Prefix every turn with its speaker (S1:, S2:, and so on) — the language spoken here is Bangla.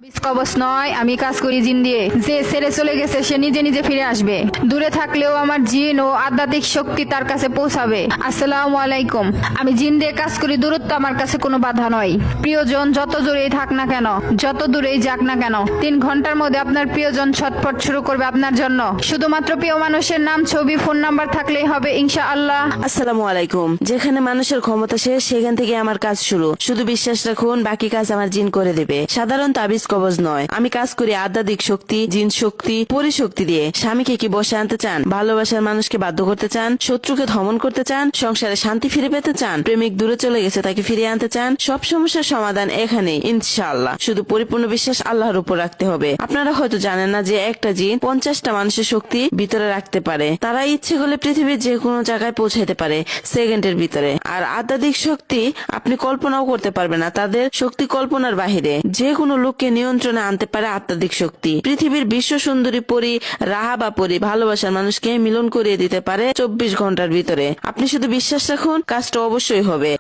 S1: কবচ নয়, আমি কাজ করি জিন দিয়ে। যে ছেড়ে চলে গেছে সে নিজে নিজে ফিরে আসবে। দূরে থাকলেও আমার জিন ও আধ্যাত্মিক শক্তি তার কাছে পৌঁছাবে। আসসালামু আলাইকুম। আমি জিন দিয়ে কাজ করি, দূরত্ব আমার কাছে কোনো বাধা নয়। প্রিয়জন যত দূরেই থাক না কেন, যত দূরেই যাক না কেন, 3 ঘন্টার মধ্যে আপনার প্রিয়জন ছটফট শুরু করবে আপনার জন্য। শুধুমাত্র প্রিয় মানুষের নাম, ছবি, ফোন নাম্বার থাকলেই হবে ইনশাআল্লাহ।
S2: আসসালামু আলাইকুম। যেখানে মানুষের ক্ষমতা শেষ সেখান থেকে আমার কাজ শুরু। শুধু বিশ্বাস রাখুন, বাকি কাজ আমার জিন করে দেবে। সাধারণ তাবিজ কবজ নয়, আমি কাজ করি আধ্যাত্মিক শক্তি, জিন শক্তি, পরিশক্তি দিয়ে। স্বামীকে কি বসে আনতে চান? ভালোবাসার মানুষকে বাধ্য করতে চান? শত্রুকে দমন করতে চান? সংসারে শান্তি ফিরে পেতে চান? প্রেমিক দূরে চলে গেছে, তাকে ফিরিয়ে আনতে চান? সব সমস্যার সমাধান এখানে ইনশাআল্লাহ। শুধু পরিপূর্ণ বিশ্বাস আল্লাহর উপর রাখতে হবে। আপনারা হয়তো জানেন না যে একটা জিন 50টা মানুষের শক্তি ভিতরে রাখতে পারে। তারা ইচ্ছে করলে পৃথিবীর যে কোনো জায়গায় পৌঁছাতে পারে সেকেন্ডের ভিতরে। আর আধ্যাত্মিক শক্তি আপনি কল্পনাও করতে পারবেন না, তাদের শক্তি কল্পনার বাহিরে। যে কোনো লোককে নিয়ন্ত্রণে আনতে পারে আধ্যাত্মিক শক্তি। পৃথিবীর বিশ্ব সুন্দরী পরী, রাহাবা পরী, ভালোবাসার মানুষকে মিলন করিয়ে দিতে পারে 24 ঘন্টার ভিতরে। আপনি শুধু বিশ্বাস রাখুন, কাজটা অবশ্যই হবে।